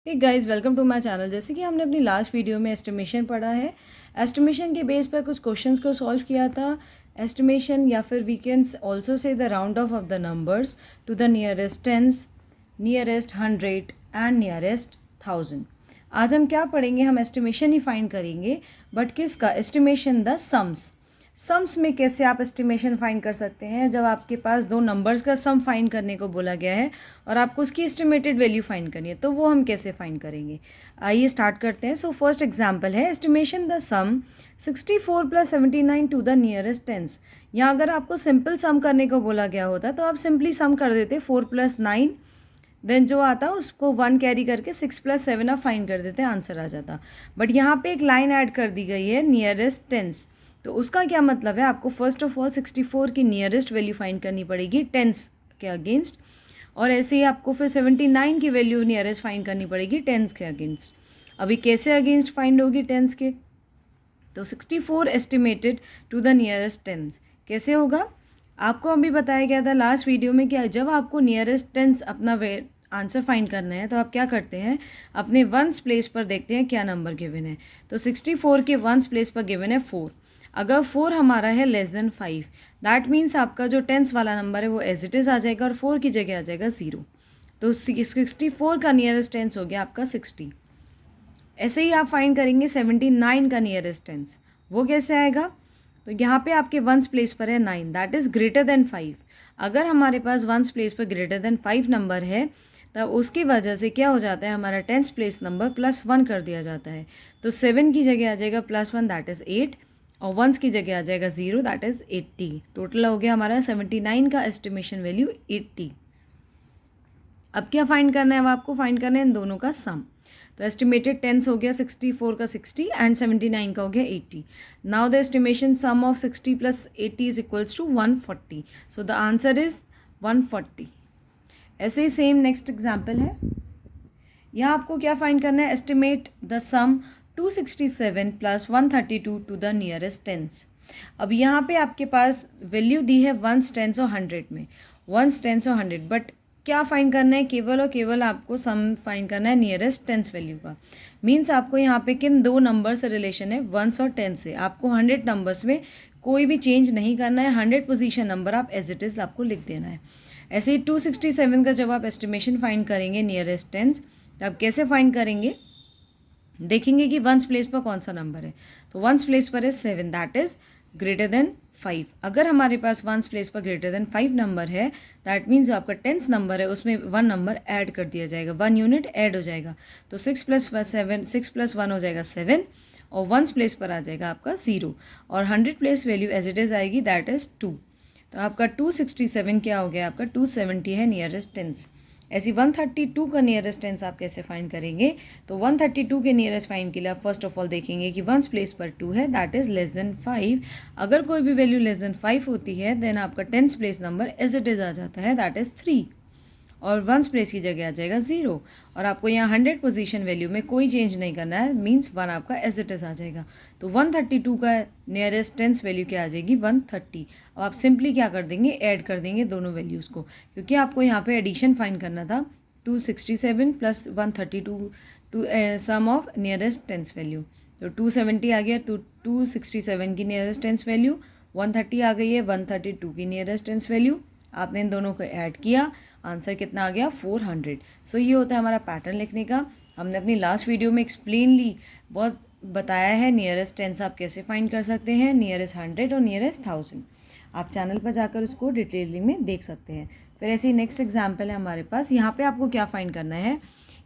Hey guys, welcome to my channel. जैसे कि हमने अपनी लास्ट वीडियो में एस्टिमेशन पढ़ा है, एस्टिमेशन के बेस पर कुछ क्वेश्चंस को सॉल्व किया था। एस्टिमेशन या फिर we can also say the round off the numbers to the nearest tens, nearest 100 and nearest 1000। आज हम क्या पढ़ेंगे? हम एस्टिमेशन ही फाइंड करेंगे, बट किसका? Estimation the sums. सम्स में कैसे आप एस्टिमेशन फाइंड कर सकते हैं? जब आपके पास दो नंबर्स का सम फाइंड करने को बोला गया है और आपको उसकी एस्टिमेटेड वैल्यू फाइंड करनी है, तो वो हम कैसे फाइंड करेंगे? आइए स्टार्ट करते हैं। सो फर्स्ट एग्जांपल है estimation the sum 64 + 79 to the nearest tens. यहाँ अगर आपको सिंपल सम करने को बोला गया होता तो आप सिंपली सम कर देते 4 + 9, देन जो आता उसको 1 कैरी करके 6 + 7 आप फाइंड कर देते, आंसर आ जाता। बट यहाँ पे एक लाइन ऐड कर दी गई है नियरेस्ट टेंस, तो उसका क्या मतलब है? आपको फर्स्ट ऑफ ऑल 64 की नियरेस्ट वैल्यू फाइंड करनी पड़ेगी टेंस के अगेंस्ट, और ऐसे ही आपको फिर 79 की वैल्यू नियरेस्ट फाइंड करनी पड़ेगी टेंस के अगेंस्ट। अभी कैसे अगेंस्ट फाइंड होगी टेंस के? तो 64 estimated to the nearest tens कैसे होगा? आपको अभी बताया गया था लास्ट वीडियो में कि जब आपको नियरेस्ट टेंस अपना आंसर फाइंड करना है तो आप क्या करते हैं? अपने वंस प्लेस पर देखते हैं क्या नंबर गिवन है। तो 64 के वंस प्लेस पर गिवन है 4। अगर 4 हमारा है लेस देन 5, दैट मीन्स आपका जो टेंस वाला नंबर है वो एज इट इज़ आ जाएगा और 4 की जगह आ जाएगा 0। तो 64 का नियरेस्ट टेंस हो गया आपका 60। ऐसे ही आप फाइंड करेंगे 79 का नियरेस्ट टेंस। वो कैसे आएगा? तो यहाँ पे आपके वंस प्लेस पर है 9, दैट इज़ ग्रेटर देन 5। अगर हमारे पास वंस प्लेस पर ग्रेटर देन 5 नंबर है तब उसकी वजह से क्या हो जाता है? हमारा टेंस प्लेस नंबर +1 कर दिया जाता है। तो 7 की जगह आ जाएगा +1, दैट इज़ 8, और वंस की जगह आ जाएगा 0, दैट इज़ 80। टोटल हो गया हमारा 79 का एस्टिमेशन वैल्यू 80। अब क्या फाइंड करना है? अब आपको फाइंड करना है इन दोनों का सम। तो एस्टिमेटेड टेंस हो गया 64 का 60 एंड 79 का हो गया 80। Now the estimation sum of 60 + 80 is equals to 140। So the answer is 140। ऐसे ही सेम नेक्स्ट एग्जाम्पल है। यहाँ आपको क्या फाइंड करना है? Estimate the sum 267 + 132 to the nearest tens. अब यहाँ पे आपके पास वैल्यू दी है वंस, टेंस और 100 में, वंस, टेंस और 100, बट क्या फाइंड करना है? केवल और केवल आपको सम फाइंड करना है नियरेस्ट टेंस वैल्यू का। मीन्स आपको यहाँ पे किन दो नंबर से रिलेशन है? वंस और टेंस से। आपको 100 नंबर्स में कोई भी चेंज नहीं करना है, 100 पोजीशन नंबर आप एज इट इज़ आपको लिख देना है। ऐसे ही 267 का जब आप एस्टिमेशन फाइंड करेंगे नियरेस्ट टेंस, तो आप कैसे फाइंड करेंगे? देखेंगे कि वंस प्लेस पर कौन सा नंबर है। तो वंस प्लेस पर है 7, दैट इज़ ग्रेटर देन 5। अगर हमारे पास वंस प्लेस पर ग्रेटर देन 5 नंबर है, दैट मीन्स जो आपका टेंस नंबर है उसमें 1 नंबर ऐड कर दिया जाएगा, 1 यूनिट ऐड हो जाएगा। तो 6 + 1 हो जाएगा 7, और वंस प्लेस पर आ जाएगा आपका 0, और 100 place value as it is आएगी, दैट इज़ 2। तो आपका 267 क्या हो गया? आपका 270 है नियरेस्ट टेंस। ऐसी 132 का नियरेस्ट टेंस आप कैसे फाइंड करेंगे? तो 132 के नियरेस्ट फाइंड के लिए आप फर्स्ट ऑफ ऑल देखेंगे कि वंस प्लेस पर 2 है, दैट इज़ लेस देन 5। अगर कोई भी वैल्यू लेस देन 5 होती है देन आपका tens place number as it is आ जाता है, दैट इज़ 3, और वंस प्लेस की जगह आ जाएगा 0। और आपको यहाँ 100 पोजीशन वैल्यू में कोई चेंज नहीं करना है, मीन्स 1 आपका एज इट इज़ आ जाएगा। तो 132 का नियरेस्ट टेंस वैल्यू क्या आ जाएगी? 130। अब आप सिंपली क्या कर देंगे? ऐड कर देंगे दोनों वैल्यूज़ को, क्योंकि आपको यहाँ पे एडिशन फाइंड करना था। 267 + 132 to sum of nearest tens value. तो 270 आ गया, तो 267 की नियरेस्ट टेंस वैल्यू, 130 आ गई है 132 की नियरेस्ट टेंस वैल्यू। आपने इन दोनों को ऐड किया, आंसर कितना आ गया? 400। सो ये होता है हमारा पैटर्न लिखने का। हमने अपनी लास्ट वीडियो में एक्सप्लेनली बहुत बताया है नियरेस्ट टेंस आप कैसे फाइंड कर सकते हैं, नियरेस्ट 100 और नियरेस्ट 1000। आप चैनल पर जाकर उसको डिटेलिंग में देख सकते हैं। फिर ऐसे ही नेक्स्ट एग्जाम्पल है हमारे पास। यहाँ पे आपको क्या फाइंड करना है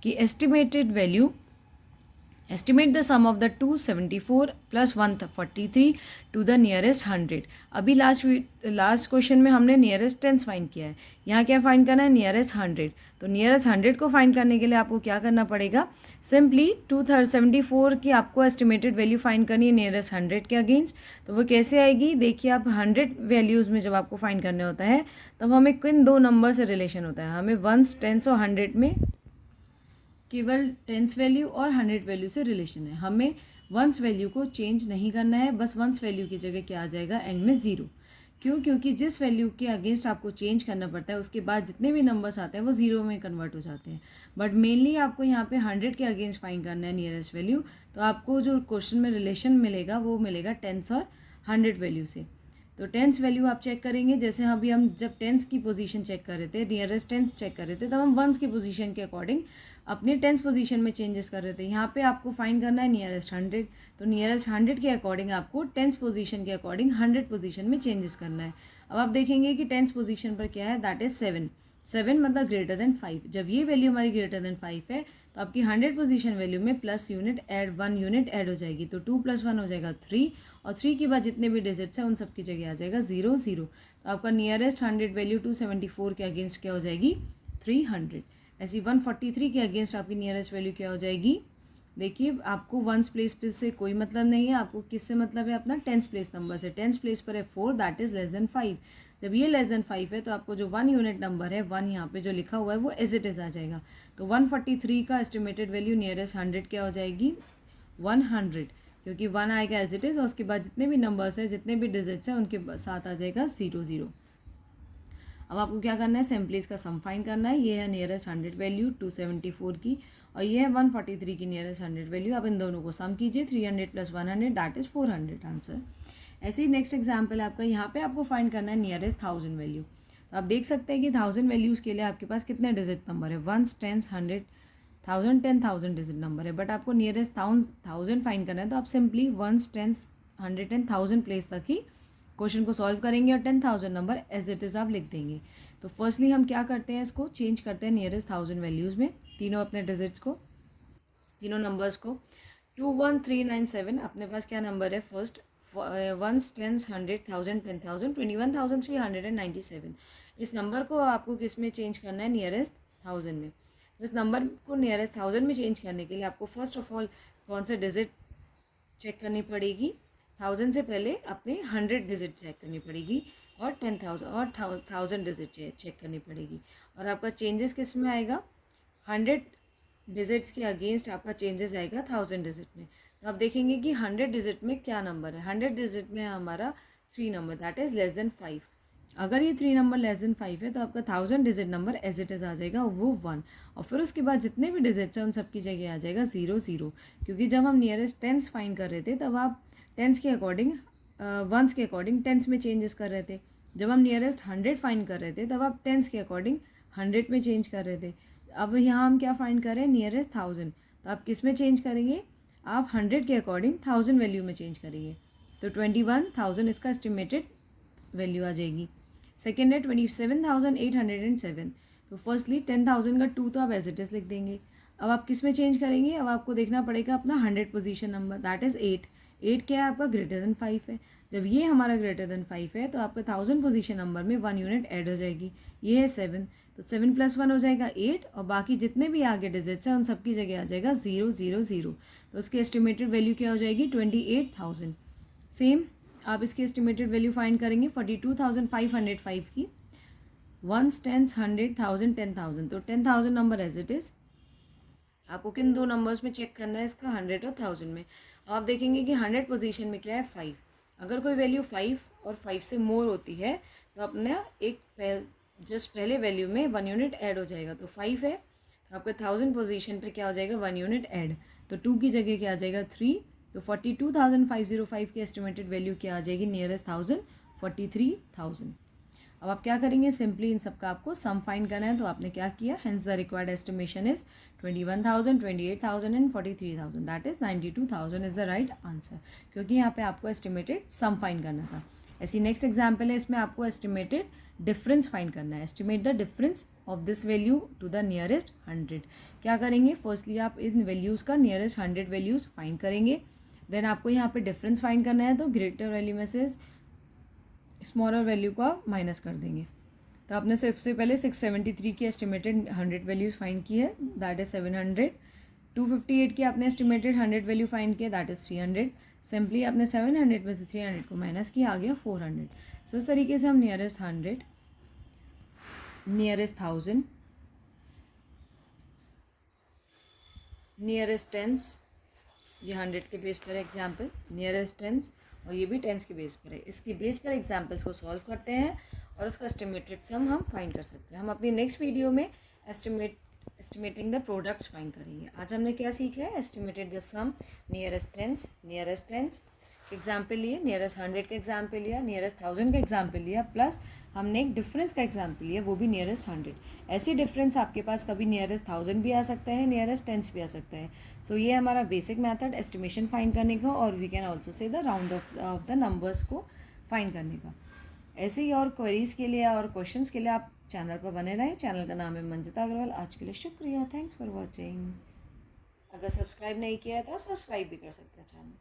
कि estimated value, estimate the sum of the 274 + 143 to the nearest 100। अभी लास्ट क्वेश्चन में हमने नियरेस्ट टेंस फाइंड किया है, यहाँ क्या फाइंड करना है? नियरेस्ट 100। तो नियरेस्ट 100 को फाइंड करने के लिए आपको क्या करना पड़ेगा? सिंपली 274 की आपको एस्टिमेटेड वैल्यू फाइंड करनी है नियरेस्ट 100 के अगेंस्ट। तो वो कैसे आएगी? देखिए, आप 100 वैल्यूज़ में जब आपको फाइंड करने होता है तब हमें किन दो नंबर से रिलेशन होता है? हमें वंस, टेंस और 100 में केवल टेंस वैल्यू और 100 वैल्यू से रिलेशन है। हमें वंस वैल्यू को चेंज नहीं करना है, बस वंस वैल्यू की जगह क्या आ जाएगा? एंड में 0। क्यों? क्योंकि जिस वैल्यू के अगेंस्ट आपको चेंज करना पड़ता है उसके बाद जितने भी नंबर्स आते हैं वो ज़ीरो में कन्वर्ट हो जाते हैं। बट मेनली आपको यहाँ पे 100 के अगेंस्ट फाइंड करना है नियरेस्ट वैल्यू, तो आपको जो क्वेश्चन में रिलेशन मिलेगा वो मिलेगा टेंस और 100 वैल्यू से। तो टेंस वैल्यू आप चेक करेंगे, जैसे अभी हम जब टेंस की पोजीशन चेक कर रहे थे, नियरेस्ट टेंस चेक कर रहे थे, तब हम वंस की पोजीशन के अकॉर्डिंग अपने टेंस पोजीशन में चेंजेस कर रहे थे। यहाँ पे आपको फाइंड करना है नियरेस्ट 100, तो नियरेस्ट 100 के अकॉर्डिंग आपको टेंस पोजीशन के अकॉर्डिंग 100 पोजीशन में चेंजेस करना है। अब आप देखेंगे कि टेंस पोजीशन पर क्या है, दैट इज 7। 7 मतलब ग्रेटर देन 5। जब ये वैल्यू हमारी ग्रेटर देन 5 है तो आपकी 100 पोजीशन वैल्यू में plus unit add 1 unit add हो जाएगी, तो 2 + 1 हो जाएगा 3, और 3 के बाद जितने भी डिजिट्स हैं उन सब की जगह आ जाएगा 0 0। तो आपका नियरेस्ट 100 वैल्यू 274 के अगेंस्ट क्या हो जाएगी, 300। ऐसी 143 के अगेंस्ट आपकी नियरेस्ट वैल्यू क्या हो जाएगी, देखिए आपको वंस प्लेस से कोई मतलब नहीं है, आपको किससे मतलब है, अपना टेंस प्लेस नंबर से। टेंस प्लेस पर है 4, दैट इज लेस देन 5। जब ये लेस देन 5 है तो आपको जो 1 यूनिट नंबर है 1 यहाँ पे जो लिखा हुआ है वो एज इट इज आ जाएगा। तो 143 का एस्टिमेटेड वैल्यू नियरेस्ट 100 क्या हो जाएगी, 100, क्योंकि 1 आएगा एज इट इज और उसके बाद जितने भी नंबर्स हैं, जितने भी डिजिट्स हैं उनके साथ आ जाएगा 0 0। अब आपको क्या करना है, सिंपली इसका सम फाइंड करना है। ये है नियरेस्ट 100 वैल्यू 274 की, और ये है 143 की नियरेस्ट 100 वैल्यू। आप इन दोनों को सम कीजिए, 300 + 100 दैट इज 400 आंसर। ऐसे ही नेक्स्ट एग्जाम्पल है आपका, यहाँ पे आपको फाइंड करना है नियरेस्ट 1000 वैल्यू। तो आप देख सकते हैं कि 1000 वैल्यूज़ के लिए आपके पास कितने डिजिट नंबर है, 1, 10, 100, 1000, 10,000 डिजिट नंबर है। बट आपको नियरेस्ट 1000 फाइंड करना है, तो आप सिंपली 1, 10, 100 एंड 1000 प्लेस तक ही क्वेश्चन को सॉल्व करेंगे और 10,000 नंबर एज इट इज़ आप लिख देंगे। तो फर्स्टली हम क्या करते हैं, इसको चेंज करते हैं नियरेस्ट 1000 वैल्यूज़ में, तीनों अपने डिजिट्स को, तीनों नंबर्स को। 21397 अपने पास क्या नंबर है, फर्स्ट 1s, 10s, 100, 1000, 10,000, 21,397। इस नंबर को आपको किस में चेंज करना है, नियरेस्ट 1000 में। तो इस नंबर को नियरेस्ट 1000 में चेंज करने के लिए आपको फर्स्ट ऑफ ऑल कौन से डिजिट चेक करनी पड़ेगी, 1000 से पहले अपने 100 डिजिट चेक करनी पड़ेगी, और 10,000 और 1000 डिजिट चेक करनी पड़ेगी। और आपका चेंजेस किस में आएगा, 100 डिजिट्स के अगेंस्ट आपका चेंजेस आएगा 1000 डिजिट में। तो आप देखेंगे कि 100 डिजिट में क्या नंबर है, 100 डिजिट में हमारा 3 number, that is less than 5। अगर ये 3 नंबर लेस देन 5 है तो आपका 1000 digit number as it is आ जाएगा वो 1, और फिर उसके बाद जितने भी डिजिट्स हैं उन सब की जगह आ जाएगा 0 0। क्योंकि जब हम नियरेस्ट टेंस फाइंड कर रहे थे तब आप टेंस के अकॉर्डिंग वंस के अकॉर्डिंग टेंस में चेंजेस कर रहे थे। जब हम नियरेस्ट 100 फाइंड कर रहे थे तब आप टेंस के अकॉर्डिंग 100 में चेंज कर रहे थे। अब यहाँ हम क्या फाइंड कर रहे हैं, नियरेस्ट 1000, तो आप किस में चेंज करेंगे, आप 100 के अकॉर्डिंग 1000 वैल्यू में चेंज करेंगे। तो 21,000 इसका एस्टिमेटेड वैल्यू आ जाएगी। सेकेंड है 27,807। तो फर्स्टली 10,000 का 2 तो आप एज इट इज़ लिख देंगे। अब आप किस में चेंज करेंगे, अब आपको देखना पड़ेगा अपना 100 पोजीशन नंबर, दैट इज़ 8। 8 क्या है आपका, ग्रेटर देन 5 है। जब ये हमारा ग्रेटर देन 5 है तो आपका 1000 पोजीशन नंबर में 1 यूनिट ऐड हो जाएगी, ये है 7। तो 7 + 1 हो जाएगा 8, और बाकी जितने भी आगे डिजिट्स हैं उन सब की जगह आ जाएगा 0 0 0। तो उसकी एस्टिमेटेड वैल्यू क्या हो जाएगी, 28,000। सेम आप इसकी एस्टिमेटेड वैल्यू फाइंड करेंगे 42,505 की, 1s, 10s, 100, 1000, 10,000। तो 10,000 नंबर एज इट इज़ आपको किन दो नंबर्स में चेक करना है, इसका 100 और 1000 में। आप देखेंगे कि 100 पोजीशन में क्या है, 5। अगर कोई वैल्यू 5 और 5 से मोर होती है तो अपना एक जस्ट पहले वैल्यू में 1 यूनिट ऐड हो जाएगा। तो 5 है तो आपका 1000 पोजीशन पे क्या हो जाएगा, 1 यूनिट ऐड, तो 2 की जगह क्या आ जाएगा, 3। तो 42,505 की एस्टिमेटेड वैल्यू क्या आ जाएगी, नियरेस्ट 1000, 43,000। अब आप क्या करेंगे, सिंपली इन सब का आपको सम फाइंड करना है। तो आपने क्या किया, hence the required estimation is 21,000, 28,000 and 43,000, that is 92,000 is the right answer, क्योंकि यहाँ पे आपको एस्टिमेटेड सम फाइंड करना था। ऐसी नेक्स्ट एग्जाम्पल है, इसमें आपको एस्टिमेटेड डिफरेंस फाइंड करना है। Estimate the difference of this value to the nearest 100। क्या करेंगे, फर्स्टली आप इन वैल्यूज़ का नियरेस्ट 100 वैल्यूज़ फाइंड करेंगे, देन आपको यहाँ पे डिफरेंस फाइंड करना है। तो ग्रेटर वैल्यू में से स्मॉलर वैल्यू को आप माइनस कर देंगे। तो आपने सबसे पहले 673 की एस्टिमेटेड 100 वैल्यूज़ फाइंड की है, दैट इज़ 700। 258 की आपने एस्टिमेटेड 100 वैल्यू फाइंड किया, दैट इज़ 300। सिंपली आपने 700 में से 300 को माइनस किया, आ गया 400। सो इस तरीके से हम नियरेस्ट 100, नियरेस्ट 1000, नियरेस्ट टेंस, ये 100 के बेस पर एग्जाम्पल, नियरेस्ट टेंस और ये भी टेंस के बेस पर है। इसकी बेस पर एग्जाम्पल्स को सॉल्व करते हैं और उसका एस्टिमेटेड सम हम फाइंड कर सकते हैं। हम अपनी नेक्स्ट वीडियो में एस्टिमेटिंग द प्रोडक्ट्स फाइंड करेंगे। आज हमने क्या सीखा है? Estimated the sum, nearest tens example लिए, नियरेस्ट 100 का एग्जाम्पल लिया, नियरेस्ट 1000 का एग्जाम्पल लिया, प्लस हमने एक डिफरेंस का एग्जाम्पल लिया, वो भी नियरेस्ट 100। ऐसी डिफरेंस आपके पास कभी नियरेस्ट 1000 भी आ सकता है, नियरेस्ट टेंस भी आ सकता है। सो ये हमारा बेसिक मेथड एस्टिमेशन फाइंड करने का, और we can also say the round off the numbers को फाइंड करने का। ऐसे ही और क्वेरीज़ के लिए और क्वेश्चंस के लिए आप चैनल पर बने रहें। चैनल का नाम है मंजिता अग्रवाल। आज के लिए शुक्रिया, थैंक्स फॉर वॉचिंग। अगर सब्सक्राइब नहीं किया है तो आप सब्सक्राइब भी कर सकते हैं चैनल।